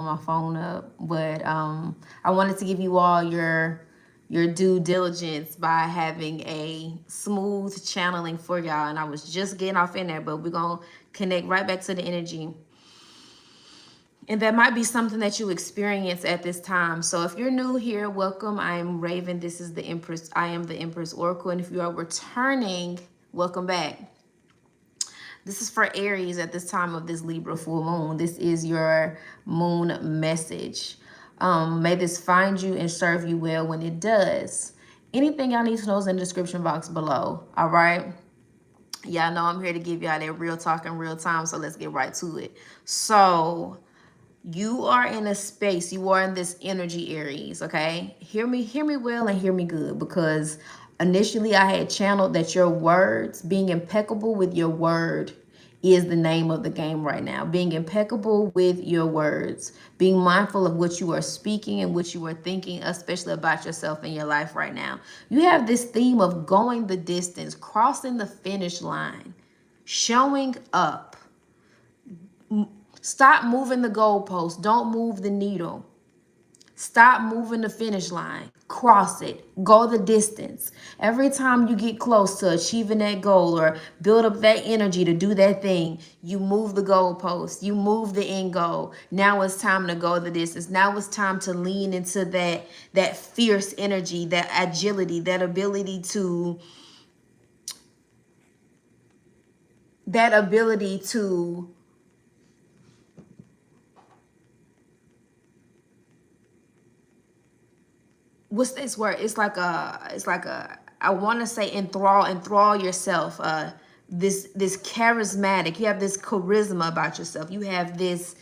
my phone up, but I wanted to give you all your due diligence by having a smooth channeling for y'all. And I was just getting off in there, but we're gonna connect right back to the energy. And that might be something that you experience at this time. So if you're new here, welcome. I am Raven. This is the Empress. I am the Empress Oracle. And if you are returning, welcome back. This is for Aries at this time of this Libra full moon. This is your moon message. May this find you and serve you well when it does. Anything y'all need to know is in the description box below. All right. Y'all know I'm here to give y'all that real talk in real time. So let's get right to it. So you are in a space, you are in this energy, Aries, okay? Hear me well and hear me good, because initially I had channeled that your words, being impeccable with your word, is the name of the game right now. Being impeccable with your words, being mindful of what you are speaking and what you are thinking, especially about yourself in your life right now. You have this theme of going the distance, crossing the finish line, showing up. Stop moving the goalpost. Don't move the needle. Stop moving the finish line. Cross it. Go the distance. Every time you get close to achieving that goal or build up that energy to do that thing, you move the goalpost. You move the end goal. Now it's time to go the distance. Now it's time to lean into that fierce energy, that agility, that ability to what's this word? It's like a I want to say enthrall yourself. This charismatic. You have this charisma about yourself. You have this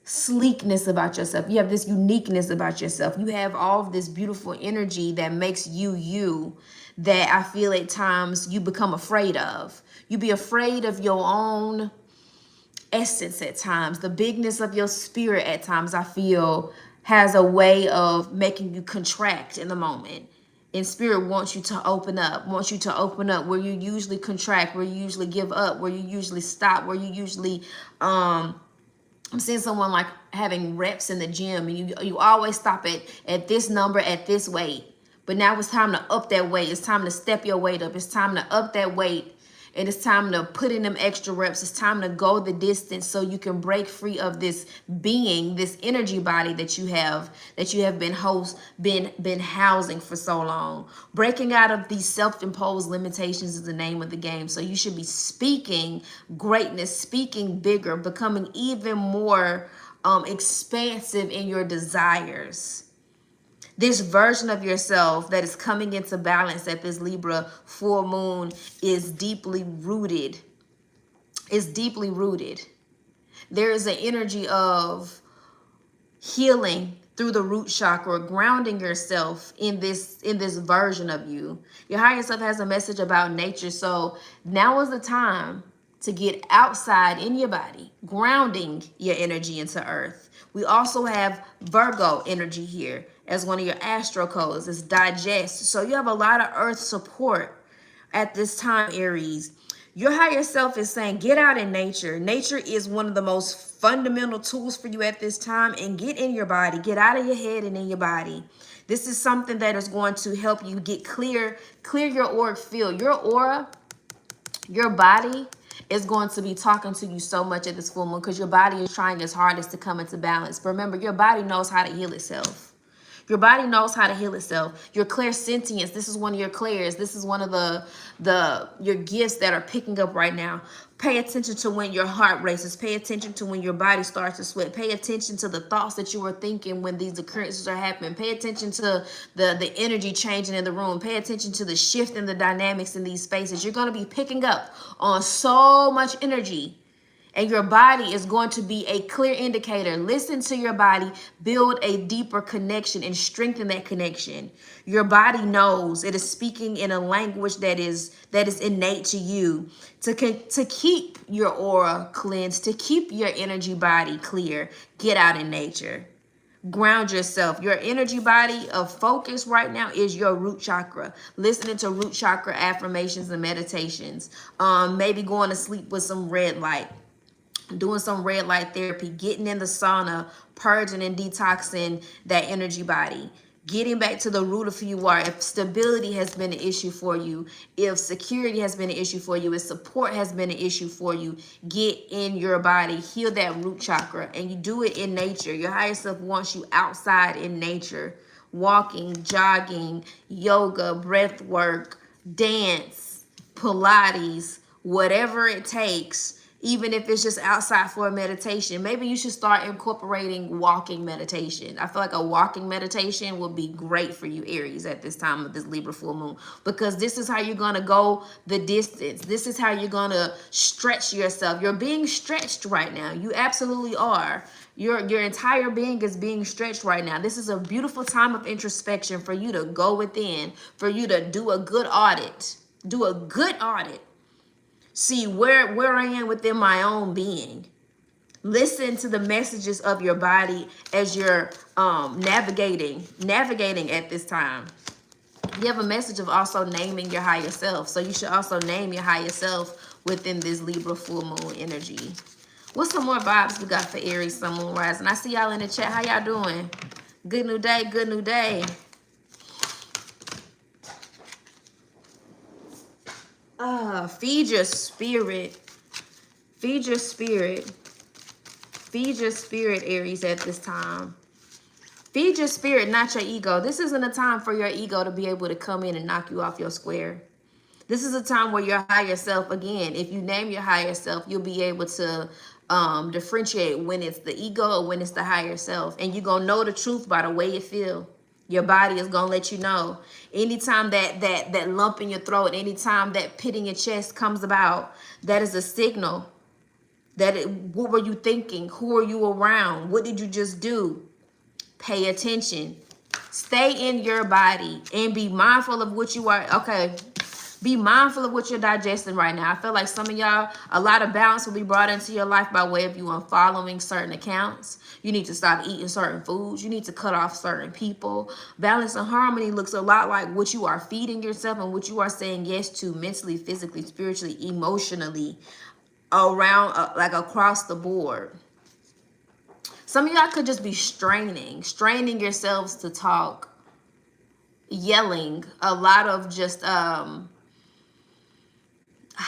sleekness about yourself. You have this uniqueness about yourself. You have all of this beautiful energy that makes you that I feel at times you become afraid of. You be afraid of your own essence at times. The bigness of your spirit at times, I feel, has a way of making you contract in the moment. And spirit wants you to open up, where you usually contract, where you usually give up, where you usually stop, where you usually I'm seeing someone like having reps in the gym, and you always stop at this number, at this weight. But now it's time to up that weight. It's time to step your weight up. It's time to up that weight. And it's time to put in them extra reps. It's time to go the distance so you can break free of this being, this energy body that you have been housing for so long. Breaking out of these self-imposed limitations is the name of the game. So you should be speaking greatness, speaking bigger, becoming even more expansive in your desires. This version of yourself that is coming into balance at this Libra full moon is deeply rooted. It's deeply rooted. There is an energy of healing through the root chakra, grounding yourself in this version of you. Your higher self has a message about nature. So now is the time to get outside in your body, grounding your energy into earth. We also have Virgo energy here as one of your astro codes. It's digest. So you have a lot of earth support at this time, Aries. Your higher self is saying, get out in nature. Nature is one of the most fundamental tools for you at this time. And get in your body. Get out of your head and in your body. This is something that is going to help you get clear your auric field. Your aura, your body is going to be talking to you so much at this full moon, because your body is trying its hardest to come into balance. But remember, your body knows how to heal itself. Your body knows how to heal itself. Your clairsentience, this is one of your clairs. This is one of your gifts that are picking up right now. Pay attention to when your heart races. Pay attention to when your body starts to sweat. Pay attention to the thoughts that you were thinking when these occurrences are happening. Pay attention to the energy changing in the room. Pay attention to the shift in the dynamics in these spaces. You're going to be picking up on so much energy. And your body is going to be a clear indicator. Listen to your body, build a deeper connection and strengthen that connection. Your body knows. It is speaking in a language that is innate to you to keep your aura cleansed, to keep your energy body clear. Get out in nature. Ground yourself. Your energy body of focus right now is your root chakra. Listening to root chakra affirmations and meditations. Maybe going to sleep with some red light. doing some red light therapy, getting in the sauna, purging and detoxing that energy body, getting back to the root of who you are. If stability has been an issue for you, if security has been an issue for you, if support has been an issue for you, get in your body, heal that root chakra, and you do it in nature. Your higher self wants you outside in nature, walking, jogging, yoga, breath work, dance, Pilates, whatever it takes. Even if it's just outside for a meditation, maybe you should start incorporating walking meditation. I feel like a walking meditation would be great for you, Aries, at this time of this Libra full moon, because this is how you're going to go the distance. This is how you're going to stretch yourself. You're being stretched right now. You absolutely are. Your entire being is being stretched right now. This is a beautiful time of introspection for you to go within, for you to do a good audit. Do a good audit. See where I am within my own being. Listen to the messages of your body as you're navigating at this time. You have a message of also naming your higher self. So you should also name your higher self within this Libra full moon energy. What's some more vibes we got for Aries, Sun, Moon, Rising? I see y'all in the chat. How y'all doing? Good new day, good new day. Feed your spirit. Feed your spirit. Feed your spirit, Aries, at this time. Feed your spirit, not your ego. This isn't a time for your ego to be able to come in and knock you off your square. This is a time where your higher self, again, if you name your higher self, you'll be able to differentiate when it's the ego or when it's the higher self. And you're going to know the truth by the way you feel. Your body is going to let you know. Anytime that lump in your throat, anytime that pit in your chest comes about, that is a signal. What were you thinking? Who are you around? What did you just do? Pay attention. Stay in your body and be mindful of what you are. Okay. Be mindful of what you're digesting right now. I feel like some of y'all, a lot of balance will be brought into your life by way of you unfollowing certain accounts. You need to stop eating certain foods. You need to cut off certain people. Balance and harmony looks a lot like what you are feeding yourself and what you are saying yes to mentally, physically, spiritually, emotionally, around, like across the board. Some of y'all could just be straining yourselves to talk, yelling, a lot of just,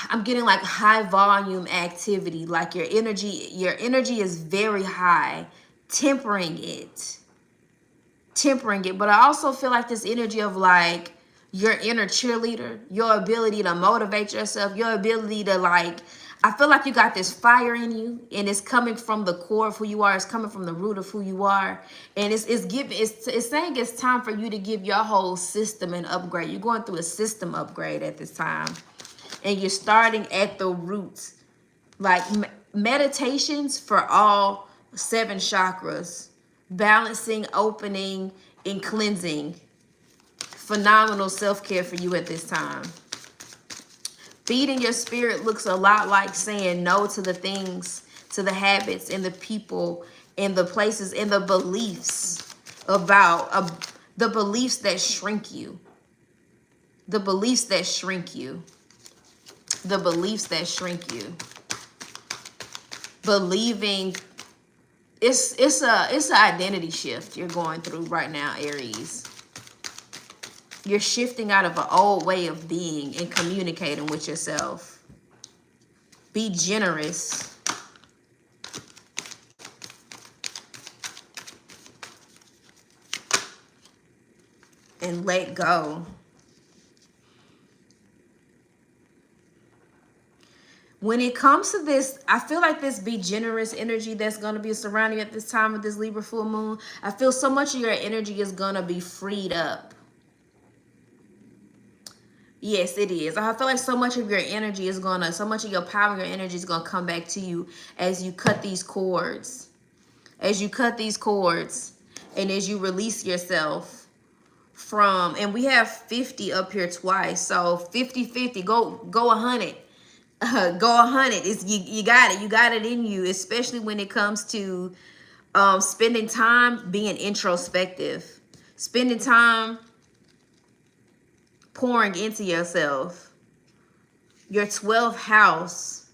I'm getting like high volume activity, like your energy is very high, tempering it. But I also feel like this energy of like your inner cheerleader, your ability to motivate yourself, your ability to like, I feel like you got this fire in you and it's coming from the core of who you are. It's coming from the root of who you are. And it's saying it's time for you to give your whole system an upgrade. You're going through a system upgrade at this time. And you're starting at the roots. Like meditations for all 7 chakras. Balancing, opening, and cleansing. Phenomenal self-care for you at this time. Feeding your spirit looks a lot like saying no to the things, to the habits, and the people, and the places, and the beliefs about the beliefs that shrink you. The beliefs that shrink you. The beliefs that shrink you. Believing it's an identity shift you're going through right now, Aries. You're shifting out of an old way of being and communicating with yourself. Be generous. And let go. When it comes to this, I feel like this be generous energy that's going to be surrounding you at this time of this Libra full moon. I feel so much of your energy is going to be freed up. Yes, it is. I feel like so much of your energy is going to, so much of your power and your energy is going to come back to you as you cut these cords. As you cut these cords and as you release yourself from, and we have 50 up here twice. So 50-50, go 100. Go 100. It's you got it. You got it in you, especially when it comes to spending time being introspective, spending time pouring into yourself. Your 12th house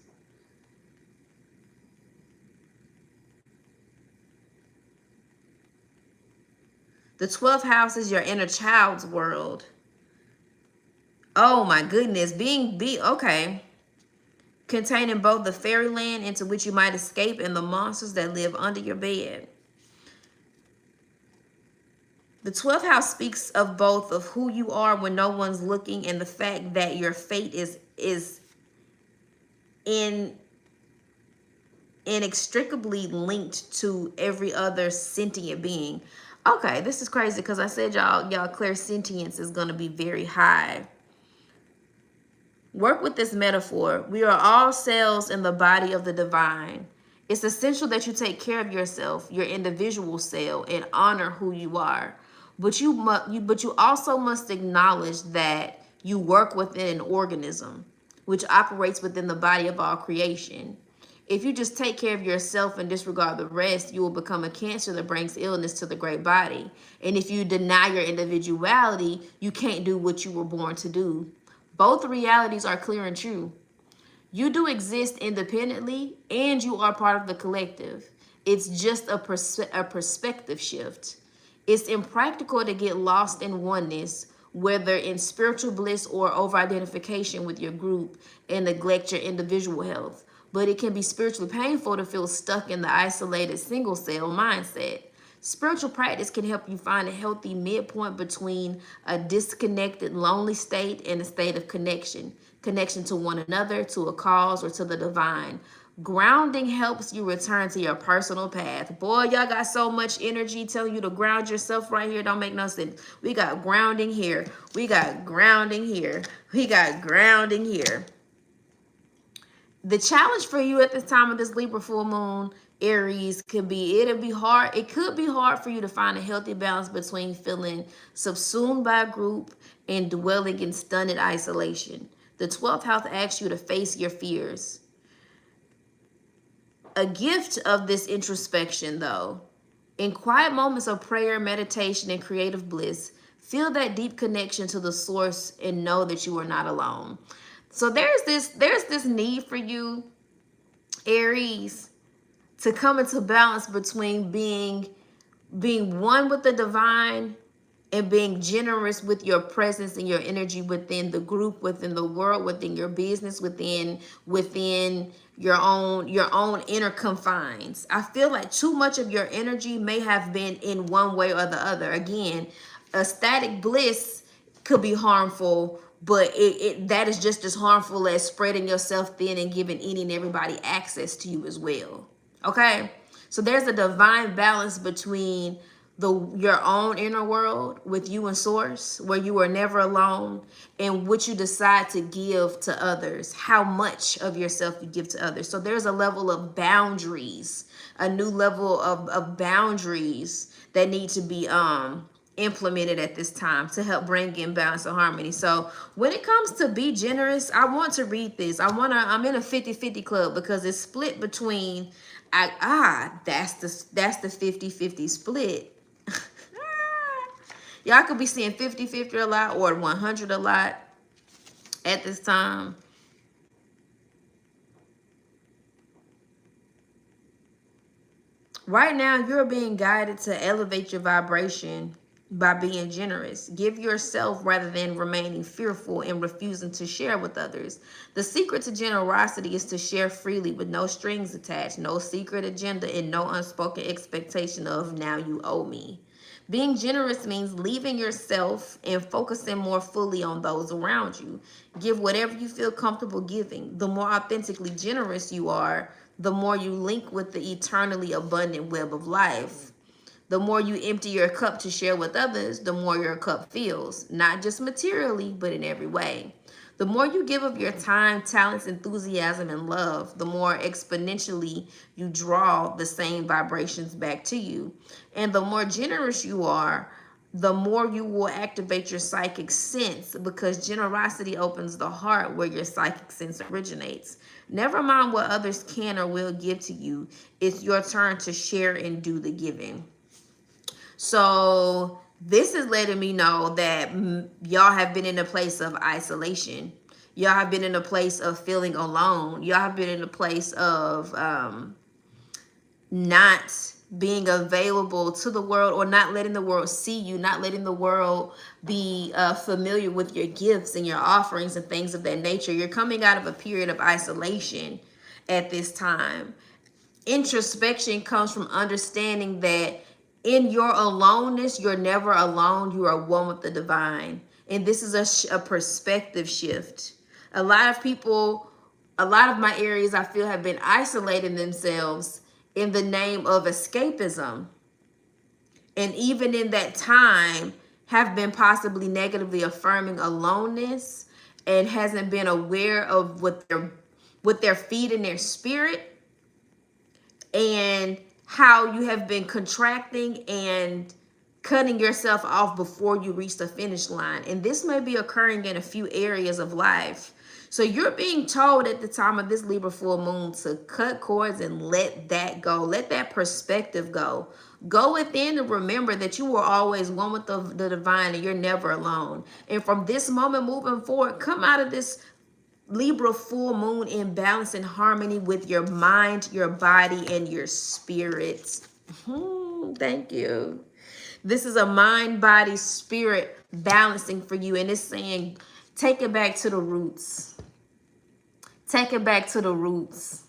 The 12th house is your inner child's world. Oh my goodness. Okay. Containing both the fairyland into which you might escape and the monsters that live under your bed. The 12th house speaks of both of who you are when no one's looking and the fact that your fate is in inextricably linked to every other sentient being. Okay, this is crazy because I said y'all clairsentience is going to be very high. Work with this metaphor. We are all cells in the body of the divine. It's essential that you take care of yourself, your individual cell, and honor who you are. But you also must acknowledge that you work within an organism, which operates within the body of all creation. If you just take care of yourself and disregard the rest, you will become a cancer that brings illness to the great body. And if you deny your individuality, you can't do what you were born to do. Both realities are clear and true. You do exist independently and you are part of the collective. It's just a perspective shift. It's impractical to get lost in oneness, whether in spiritual bliss or over-identification with your group, and neglect your individual health. But it can be spiritually painful to feel stuck in the isolated single-cell mindset. Spiritual practice can help you find a healthy midpoint between a disconnected, lonely state and a state of connection. Connection to one another, to a cause, or to the divine. Grounding helps you return to your personal path. Boy, y'all got so much energy telling you to ground yourself right here. Don't make no sense. We got grounding here. We got grounding here. We got grounding here. The challenge for you at this time of this Libra full moon, Aries, it'll be hard. It could be hard for you to find a healthy balance between feeling subsumed by a group and dwelling in stunned isolation. The 12th house asks you to face your fears. A gift of this introspection, though, in quiet moments of prayer, meditation, and creative bliss, feel that deep connection to the source and know that you are not alone. So there's this need for you, Aries, to come into balance between being one with the divine and being generous with your presence and your energy within the group, within the world, within your business, within your own inner confines. I feel like too much of your energy may have been in one way or the other. Again, ecstatic bliss could be harmful, but that is just as harmful as spreading yourself thin and giving any and everybody access to you as well. Okay? So there's a divine balance between your own inner world with you and source, where you are never alone, and what you decide to give to others, how much of yourself you give to others. So there's a level of boundaries, a new level of boundaries that need to be implemented at this time to help bring in balance and harmony. So when it comes to be generous, I want to read this. I'm in a 50-50 club because it's split between that's the 50-50 split. Y'all could be seeing 50-50 a lot or 100 a lot at this time. Right now, you're being guided to elevate your vibration by being generous. Give yourself rather than remaining fearful and refusing to share with others. The secret to generosity is to share freely with no strings attached, no secret agenda, and no unspoken expectation of now you owe me. Being generous means leaving yourself and focusing more fully on those around you. Give whatever you feel comfortable giving. The more authentically generous you are, the more you link with the eternally abundant web of life. The more you empty your cup to share with others, the more your cup fills, not just materially, but in every way. The more you give of your time, talents, enthusiasm, and love, the more exponentially you draw the same vibrations back to you. And the more generous you are, the more you will activate your psychic sense, because generosity opens the heart where your psychic sense originates. Never mind what others can or will give to you. It's your turn to share and do the giving. So this is letting me know that y'all have been in a place of isolation. Y'all have been in a place of feeling alone. Y'all have been in a place of not being available to the world, or not letting the world see you, not letting the world be familiar with your gifts and your offerings and things of that nature. You're coming out of a period of isolation at this time. Introspection comes from understanding that in your aloneness, you're never alone. You are one with the divine. And this is a perspective shift. A lot of people, a lot of my Aries, I feel, have been isolating themselves in the name of escapism. And even in that time, have been possibly negatively affirming aloneness, and hasn't been aware of what they're feeding their spirit, and how you have been contracting and cutting yourself off before you reach the finish line. And this may be occurring in a few areas of life. So you're being told at the time of this Libra full moon to cut cords and let that go. Let that perspective go. Go within and remember that you were always one with the divine, and you're never alone. And from this moment moving forward, come out of this Libra full moon in balance and harmony with your mind, your body, and your spirit. Thank you. This is a mind, body, spirit balancing for you. And it's saying, take it back to the roots. Take it back to the roots.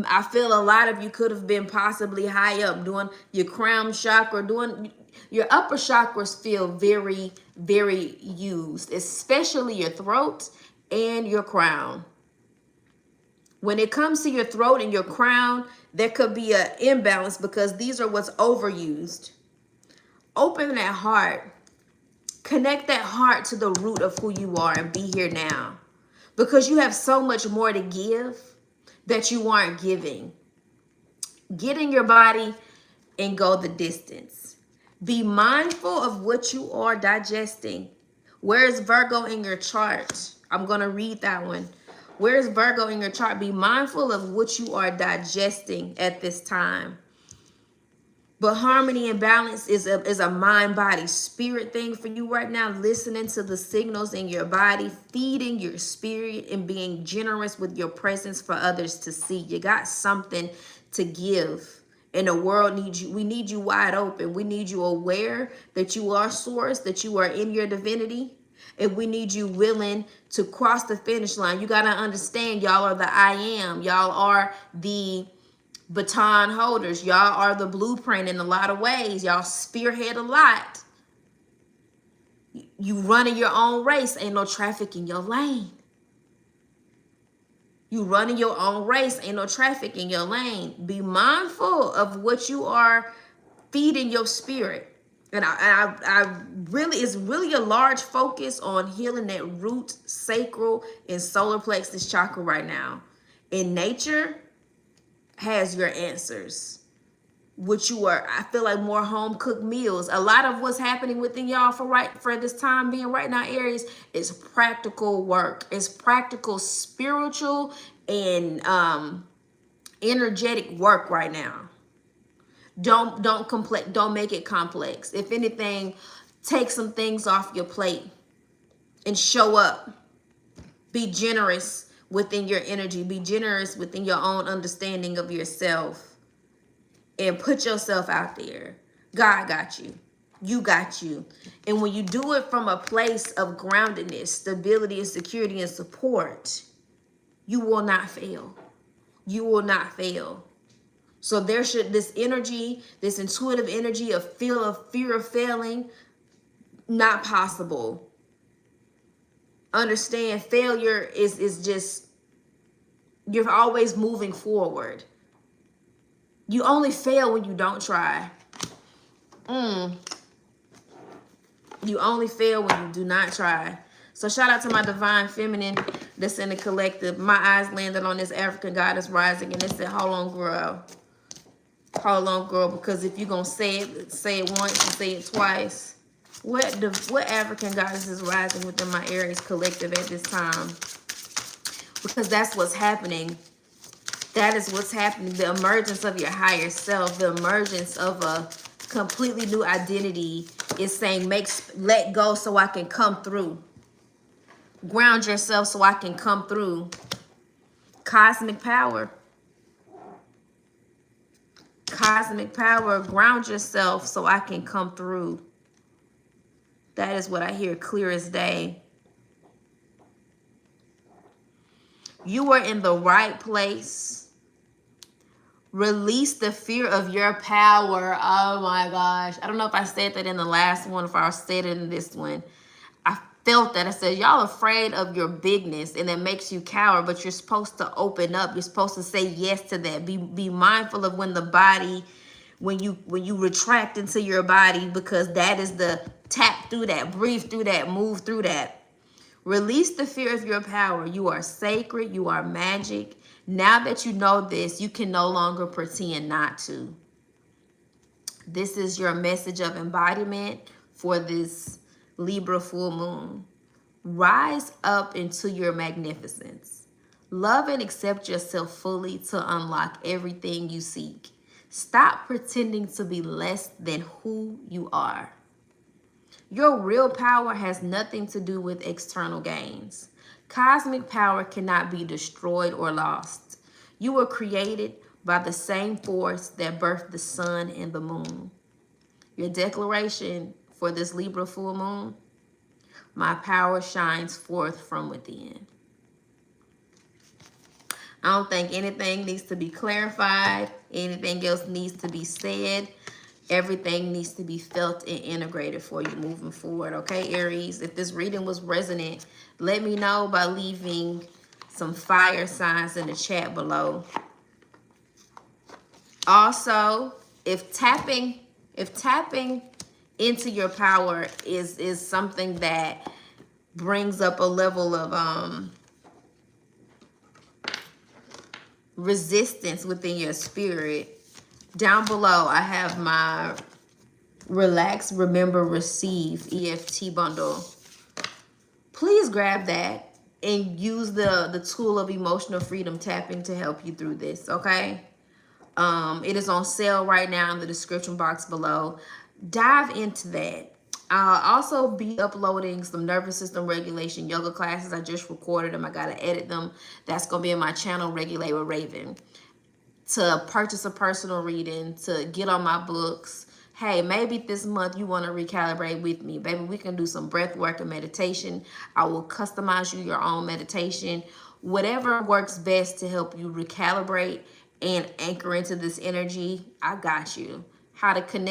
I feel a lot of you could have been possibly high up doing your crown chakra, doing your upper chakras feel very, very used, especially your throat and your crown. When it comes to your throat and your crown, there could be an imbalance because these are what's overused. Open that heart. Connect that heart to the root of who you are and be here now. Because you have so much more to give that you aren't giving. Get in your body and go the distance. Be mindful of what you are digesting. Where is Virgo in your chart? I'm going to read that one. Where is Virgo in your chart? Be mindful of what you are digesting at this time. But harmony and balance is a mind, body, spirit thing for you right now. Listening to the signals in your body, feeding your spirit, and being generous with your presence for others to see. You got something to give. And the world needs you. We need you wide open. We need you aware that you are source, that you are in your divinity. And we need you willing to cross the finish line. You got to understand, y'all are the I am. Y'all are the baton holders. Y'all are the blueprint in a lot of ways. Y'all spearhead a lot. You running your own race. Ain't no traffic in your lane. You running your own race. Ain't no traffic in your lane. Be mindful of what you are feeding your spirit. And I really, it's really a large focus on healing that root, sacral, and solar plexus chakra right now. In nature has your answers. What you are, I feel like more home cooked meals. A lot of what's happening within y'all for this time being right now, Aries, is practical work. It's practical, spiritual, and energetic work right now. Don't make it complex. If anything, take some things off your plate and show up. Be generous within your energy. Be generous within your own understanding of yourself. And put yourself out there. God got you. You got you. And when you do it from a place of groundedness, stability, and security and support, you will not fail. You will not fail. So there should this energy, this intuitive energy of fear of failing, not possible. Understand, failure is just, you're always moving forward. You only fail when you don't try. You only fail when you do not try. So shout out to my divine feminine that's in the collective. My eyes landed on this African goddess rising, and it said, hold on, girl. Hold on, girl, because if you're going to say it once and say it twice. What African goddess is rising within my Aries collective at this time? Because that's what's happening. That is what's happening. The emergence of your higher self, the emergence of a completely new identity is saying, let go so I can come through. Ground yourself so I can come through. Cosmic power. Cosmic power, ground yourself so I can come through. That is what I hear clear as day. You are in the right place. Release the fear of your power. Oh my gosh. I don't know if I said that in the last one, if I said it in this one. I felt that. I said, y'all afraid of your bigness and it makes you cower, but you're supposed to open up. You're supposed to say yes to that. Be mindful of when the body, when you retract into your body, because that is the tap through that, breathe through that, move through that. Release the fear of your power. You are sacred. You are magic. Now that you know this, you can no longer pretend not to. This is your message of embodiment for this Libra full moon. Rise up into your magnificence. Love and accept yourself fully to unlock everything you seek. Stop pretending to be less than who you are. Your real power has nothing to do with external gains. Cosmic power cannot be destroyed or lost. You were created by the same force that birthed the sun and the moon. Your declaration for this Libra full moon: my power shines forth from within. I don't think anything needs to be clarified. Anything else needs to be said. Everything needs to be felt and integrated for you moving forward. Okay, Aries? If this reading was resonant, let me know by leaving some fire signs in the chat below. Also, if tapping into your power is something that brings up a level of resistance within your spirit, down below I have my Relax, Remember, Receive EFT bundle. Please grab that and use the tool of emotional freedom tapping to help you through this, okay? It is on sale right now in the description box below. Dive into that. I'll also be uploading some nervous system regulation yoga classes. I just recorded them. I got to edit them. That's going to be in my channel, Regulate with Raven. To purchase a personal reading, to get on my books. Hey, maybe this month you want to recalibrate with me. Baby, we can do some breath work and meditation. I will customize you your own meditation. Whatever works best to help you recalibrate and anchor into this energy, I got you. How to connect